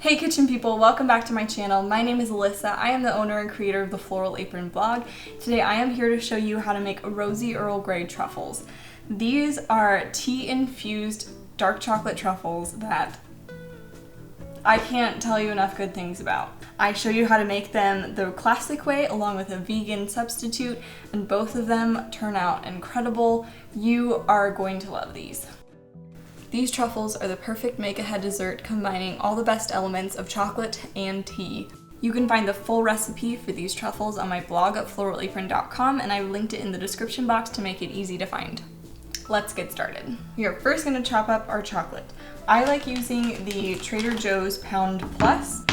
Hey kitchen people, welcome back to my channel. My name is Alyssa. I am the owner and creator of the Floral Apron blog. Today I am here to show you how to make Rosy Earl Grey truffles. These are tea-infused dark chocolate truffles that I can't tell you enough good things about. I show you how to make them the classic way along with a vegan substitute, and both of them turn out incredible. You are going to love these. These truffles are the perfect make-ahead dessert, combining all the best elements of chocolate and tea. You can find the full recipe for these truffles on my blog at floralapron.com, and I've linked it in the description box to make it easy to find. Let's get started. We are first going to chop up our chocolate. I like using the Trader Joe's Pound Plus.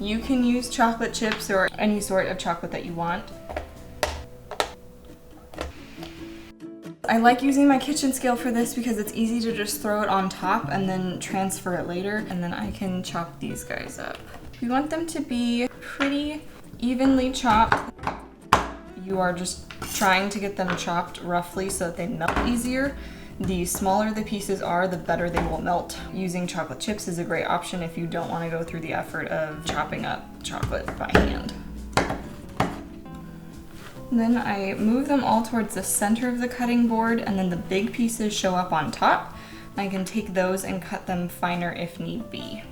You can use chocolate chips or any sort of chocolate that you want. I like using my kitchen scale for this because it's easy to just throw it on top and then transfer it later, and then I can chop these guys up. We want them to be pretty evenly chopped. You are just trying to get them chopped roughly so that they melt easier. The smaller the pieces are, the better they will melt. Using chocolate chips is a great option if you don't want to go through the effort of chopping up chocolate by hand. Then I move them all towards the center of the cutting board, and then the big pieces show up on top. I can take those and cut them finer if need be.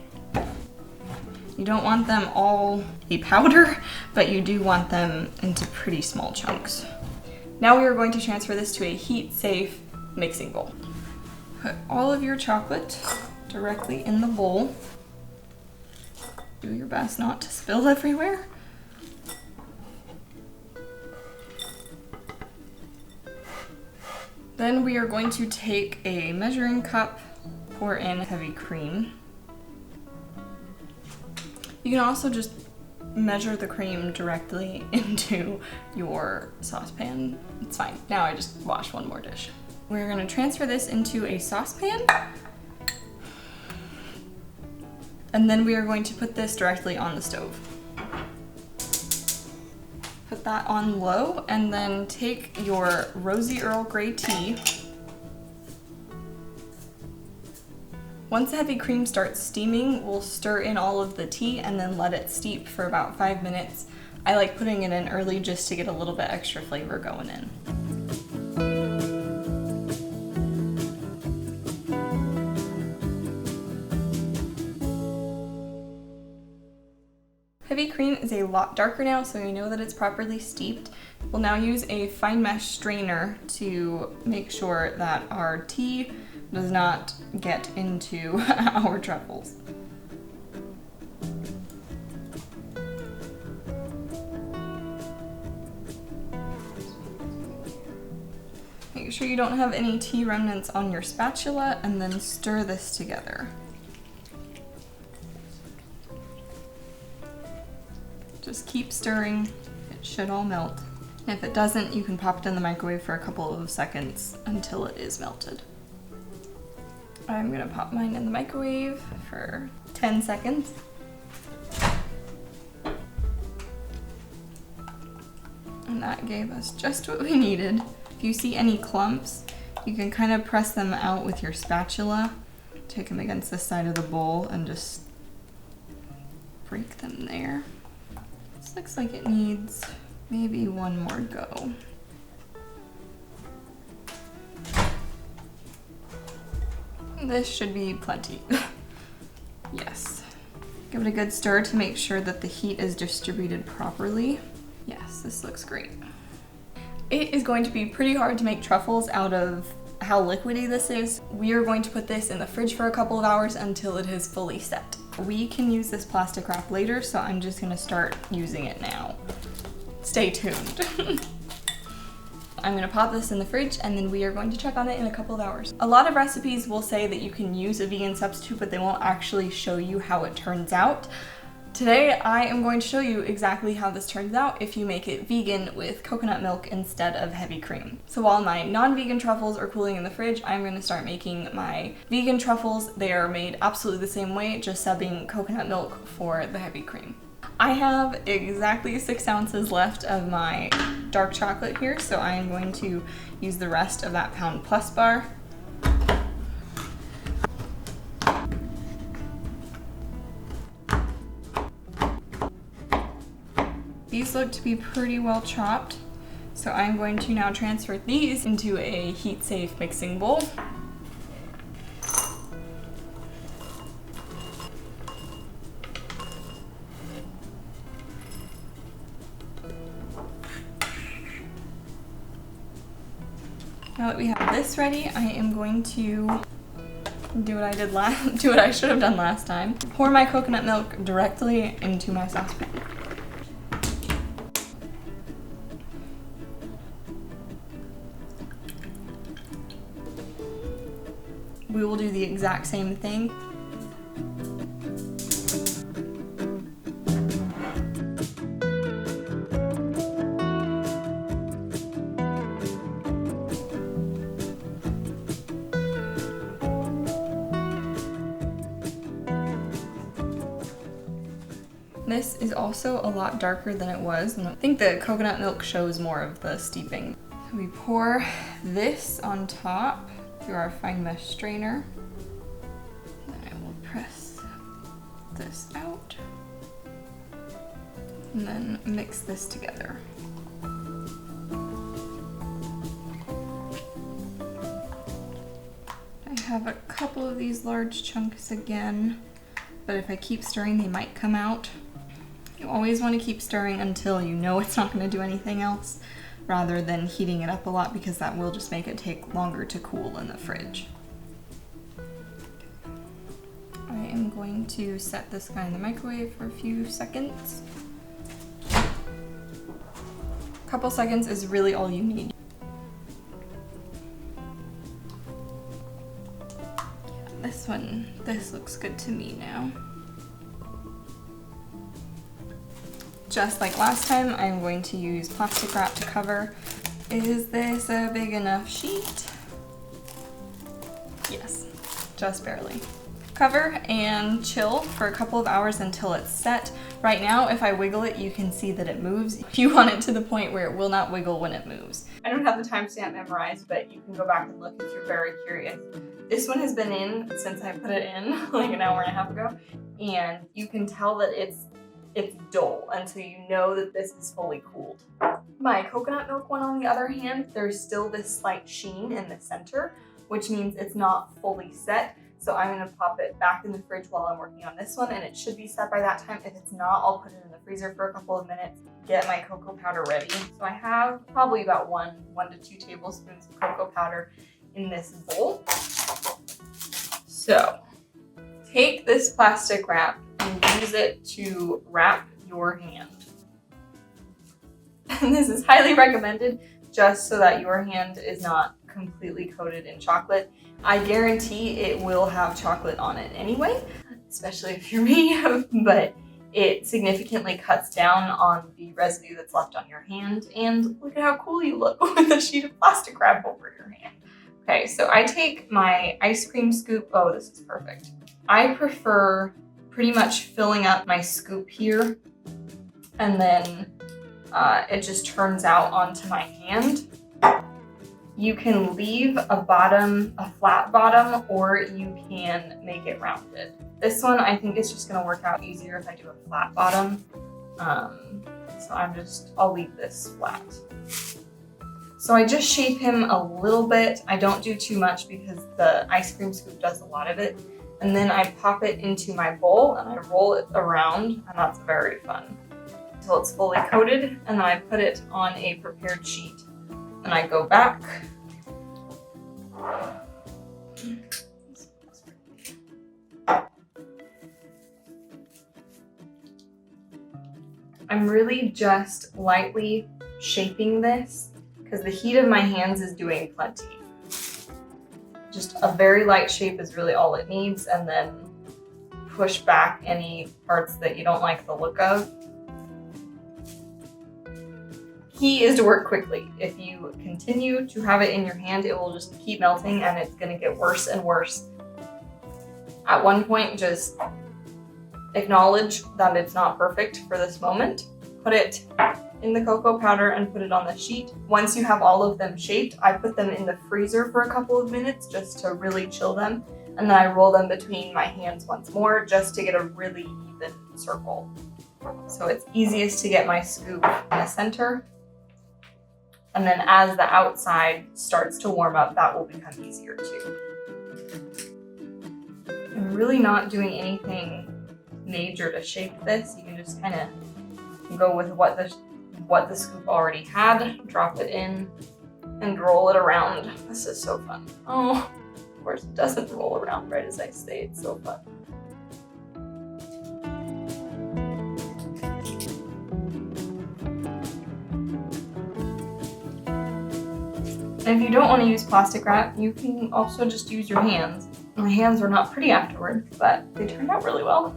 You don't want them all a powder, but you do want them into pretty small chunks. Now we are going to transfer this to a heat-safe mixing bowl. Put all of your chocolate directly in the bowl. Do your best not to spill everywhere. Then we are going to take a measuring cup, pour in heavy cream. You can also just measure the cream directly into your saucepan. It's fine. Now I just wash one more dish. We're going to transfer this into a saucepan. And then we are going to put this directly on the stove. Put that on low, and then take your Rosy Earl Grey tea. Once the heavy cream starts steaming, we'll stir in all of the tea and then let it steep for about 5 minutes. I like putting it in early just to get a little bit extra flavor going in. Heavy cream is a lot darker now, so you know that it's properly steeped. We'll now use a fine mesh strainer to make sure that our tea does not get into our truffles. Make sure you don't have any tea remnants on your spatula, and then stir this together. Just keep stirring, it should all melt. If it doesn't, you can pop it in the microwave for a couple of seconds until it is melted. I'm gonna pop mine in the microwave for 10 seconds. And that gave us just what we needed. If you see any clumps, you can kind of press them out with your spatula. Take them against the side of the bowl and just break them there. This looks like it needs maybe one more go. This should be plenty. Yes. Give it a good stir to make sure that the heat is distributed properly. Yes, this looks great. It is going to be pretty hard to make truffles out of how liquidy this is. We are going to put this in the fridge for a couple of hours until it is fully set. We can use this plastic wrap later, so I'm just gonna start using it now. Stay tuned. I'm gonna pop this in the fridge, and then we are going to check on it in a couple of hours. A lot of recipes will say that you can use a vegan substitute, but they won't actually show you how it turns out. Today, I am going to show you exactly how this turns out if you make it vegan with coconut milk instead of heavy cream. So while my non-vegan truffles are cooling in the fridge, I'm going to start making my vegan truffles. They are made absolutely the same way, just subbing coconut milk for the heavy cream. I have exactly 6 ounces left of my dark chocolate here, so I am going to use the rest of that Pound Plus bar. These look to be pretty well chopped, so I'm going to now transfer these into a heat-safe mixing bowl. Now that we have this ready, I am going to do what I should have done last time. Pour my coconut milk directly into my saucepan. We will do the exact same thing. This is also a lot darker than it was, and I think the coconut milk shows more of the steeping. We pour this on top through our fine mesh strainer. Then I will press this out and then mix this together. I have a couple of these large chunks again, but if I keep stirring, they might come out. You always want to keep stirring until you know it's not going to do anything else, rather than heating it up a lot, because that will just make it take longer to cool in the fridge. I am going to set this guy in the microwave for a few seconds. A couple seconds is really all you need. This looks good to me now. Just like last time, I'm going to use plastic wrap to cover. Is this a big enough sheet? Yes, just barely. Cover and chill for a couple of hours until it's set. Right now, if I wiggle it, you can see that it moves. You want it to the point where it will not wiggle when it moves. I don't have the timestamp memorized, but you can go back and look if you're very curious. This one has been in since I put it in like an hour and a half ago, and you can tell that it's dull until you know that this is fully cooled. My coconut milk one, on the other hand, there's still this slight sheen in the center, which means it's not fully set. So I'm gonna pop it back in the fridge while I'm working on this one, and it should be set by that time. If it's not, I'll put it in the freezer for a couple of minutes, get my cocoa powder ready. So I have probably about one to 2 tablespoons of cocoa powder in this bowl. So take this plastic wrap and use it to wrap your hand. And this is highly recommended just so that your hand is not completely coated in chocolate. I guarantee it will have chocolate on it anyway, especially if you're me, but it significantly cuts down on the residue that's left on your hand. And look at how cool you look with a sheet of plastic wrap over your hand. Okay, so I take my ice cream scoop. Oh, this is perfect. I prefer pretty much filling up my scoop here, and then it just turns out onto my hand. You can leave a flat bottom, or you can make it rounded. This one, I think it's just gonna work out easier if I do a flat bottom. So I'll leave this flat. So I just shape him a little bit. I don't do too much because the ice cream scoop does a lot of it. And then I pop it into my bowl and I roll it around, and that's very fun. Until it's fully coated, and then I put it on a prepared sheet. And I go back. I'm really just lightly shaping this because the heat of my hands is doing plenty. Just a very light shape is really all it needs, and then push back any parts that you don't like the look of. Key is to work quickly. If you continue to have it in your hand, it will just keep melting and it's gonna get worse and worse. At one point, just acknowledge that it's not perfect for this moment. Put it in the cocoa powder and put it on the sheet. Once you have all of them shaped, I put them in the freezer for a couple of minutes just to really chill them. And then I roll them between my hands once more just to get a really even circle. So it's easiest to get my scoop in the center. And then as the outside starts to warm up, that will become easier too. I'm really not doing anything major to shape this. You can just kind of go with what the scoop already had, drop it in, and roll it around. This is so fun. Oh, of course it doesn't roll around right as I say. It's so fun. And if you don't want to use plastic wrap, you can also just use your hands. My hands were not pretty afterwards, but they turned out really well.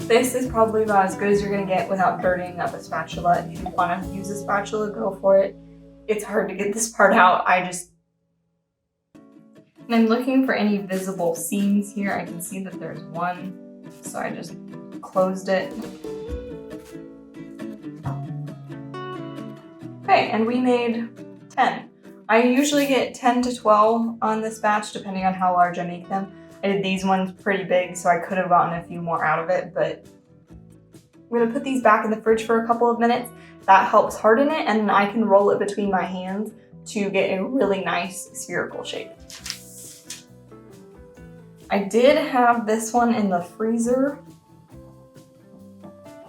This is probably about as good as you're going to get without dirtying up a spatula. If you want to use a spatula, go for it. It's hard to get this part out. And I'm looking for any visible seams here. I can see that there's one, so I just closed it. Okay, and we made 10. I usually get 10 to 12 on this batch, depending on how large I make them. I did these ones pretty big, so I could have gotten a few more out of it, but I'm gonna put these back in the fridge for a couple of minutes. That helps harden it, and then I can roll it between my hands to get a really nice spherical shape. I did have this one in the freezer.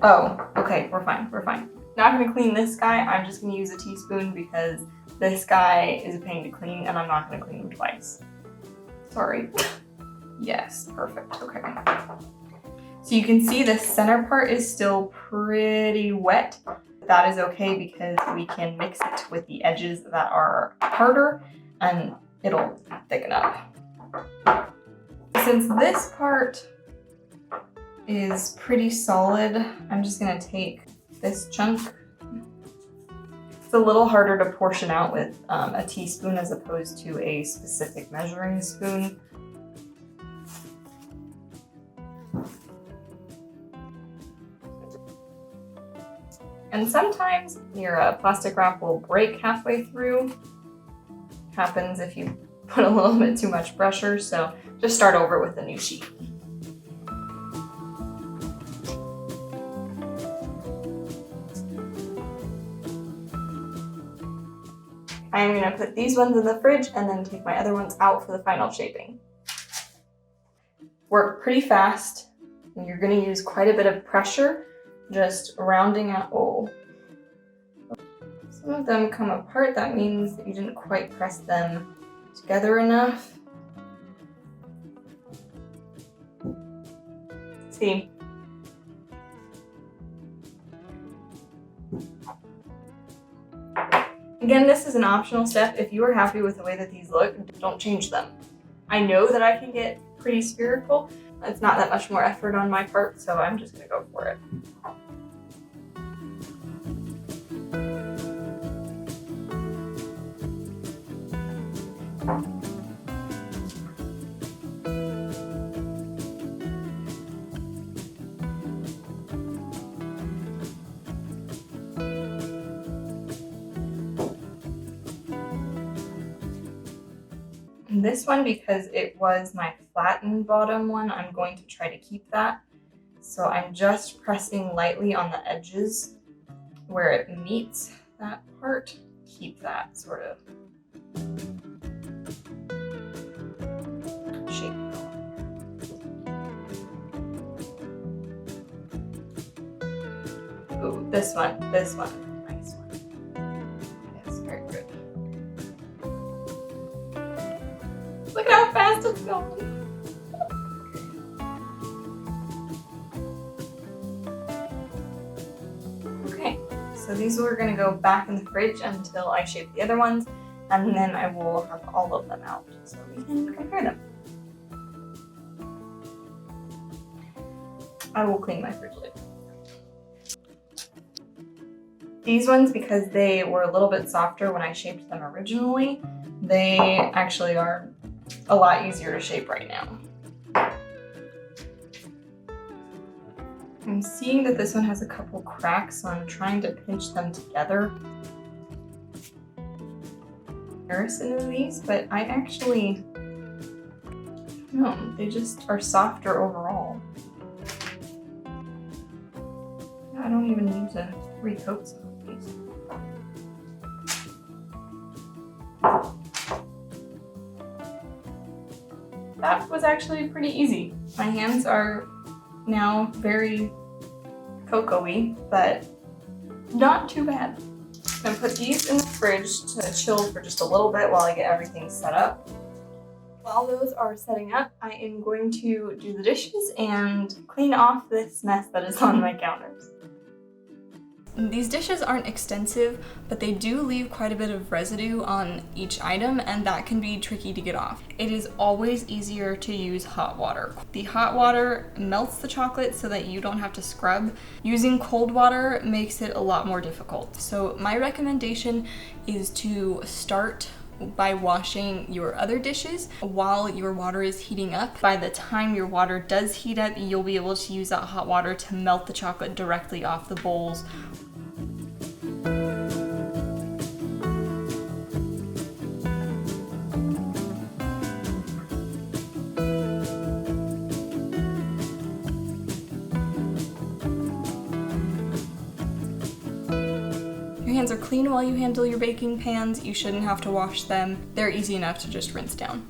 Oh, okay, we're fine. Not gonna clean this guy, I'm just gonna use a teaspoon because this guy is a pain to clean and I'm not gonna clean him twice. Sorry. Yes, perfect, okay. So you can see the center part is still pretty wet. That is okay because we can mix it with the edges that are harder and it'll thicken up. Since this part is pretty solid, I'm just gonna take this chunk. It's a little harder to portion out with a teaspoon as opposed to a specific measuring spoon. And sometimes your plastic wrap will break halfway through. Happens if you put a little bit too much pressure, so just start over with a new sheet. I'm gonna put these ones in the fridge and then take my other ones out for the final shaping. Work pretty fast, and you're gonna use quite a bit of pressure, just rounding out. Oh, some of them come apart. That means that you didn't quite press them together enough. See. Again, this is an optional step. If you are happy with the way that these look, don't change them. I know that I can get pretty spherical. It's not that much more effort on my part, so I'm just gonna go for it. This one, because it was my flattened bottom one, I'm going to try to keep that. So I'm just pressing lightly on the edges where it meets that part. Keep that sort of shape going. Ooh, this one, nice one. Yes, very good. Look at how fast it's going. Okay, so these are gonna go back in the fridge until I shape the other ones, and then I will have all of them out so we can compare them. I will clean my fridge lid. These ones, because they were a little bit softer when I shaped them originally, they actually are a lot easier to shape right now. I'm seeing that this one has a couple cracks, so I'm trying to pinch them together. Comparison of these, but I actually, no, they just are softer overall. I don't even need to recoat some of these. That was actually pretty easy. My hands are now very cocoa-y, but not too bad. I'm gonna put these in the fridge to chill for just a little bit while I get everything set up. While those are setting up, I am going to do the dishes and clean off this mess that is on my counters. These dishes aren't extensive, but they do leave quite a bit of residue on each item, and that can be tricky to get off. It is always easier to use hot water. The hot water melts the chocolate so that you don't have to scrub. Using cold water makes it a lot more difficult. So my recommendation is to start by washing your other dishes while your water is heating up. By the time your water does heat up, you'll be able to use that hot water to melt the chocolate directly off the bowls. Your hands are clean while you handle your baking pans. You shouldn't have to wash them. They're easy enough to just rinse down.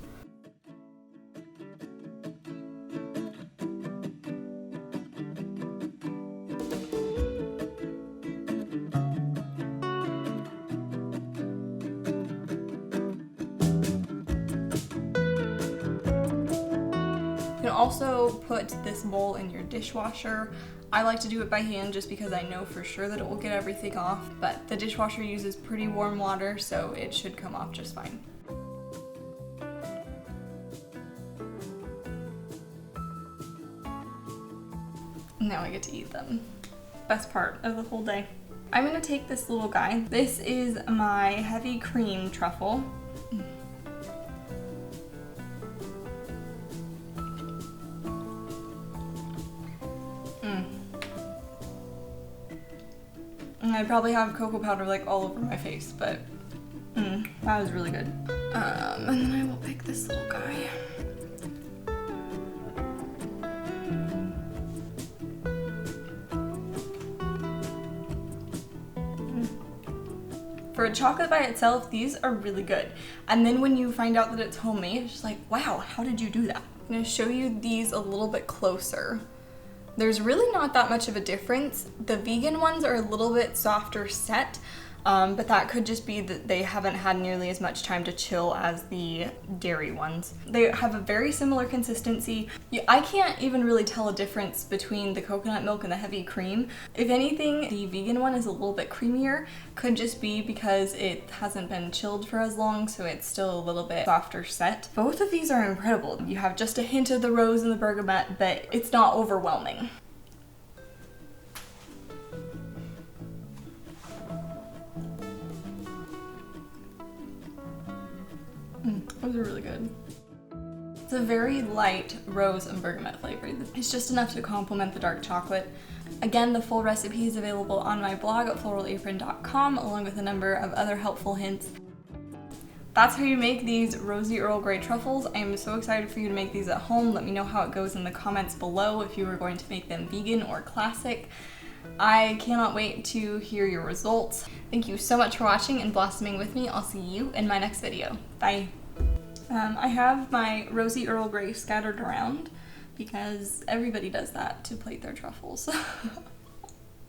You can also put this bowl in your dishwasher. I like to do it by hand just because I know for sure that it will get everything off, but the dishwasher uses pretty warm water, so it should come off just fine. Now I get to eat them. Best part of the whole day. I'm gonna take this little guy. This is my heavy cream truffle. And I probably have cocoa powder like all over my face, but that was really good. And then I will pick this little guy. For a chocolate by itself, these are really good. And then when you find out that it's homemade, it's just like, wow, how did you do that? I'm gonna show you these a little bit closer. There's really not that much of a difference. The vegan ones are a little bit softer set, but that could just be that they haven't had nearly as much time to chill as the dairy ones. They have a very similar consistency. I can't even really tell a difference between the coconut milk and the heavy cream. If anything, the vegan one is a little bit creamier. Could just be because it hasn't been chilled for as long, so it's still a little bit softer set. Both of these are incredible. You have just a hint of the rose and the bergamot, but it's not overwhelming. Those are really good. It's a very light rose and bergamot flavor. It's just enough to complement the dark chocolate. Again, the full recipe is available on my blog at floralapron.com, along with a number of other helpful hints. That's how you make these Rosy Earl Grey truffles. I am so excited for you to make these at home. Let me know how it goes in the comments below if you are going to make them vegan or classic. I cannot wait to hear your results. Thank you so much for watching and blossoming with me. I'll see you in my next video. Bye. I have my Rosy Earl Grey scattered around because everybody does that to plate their truffles.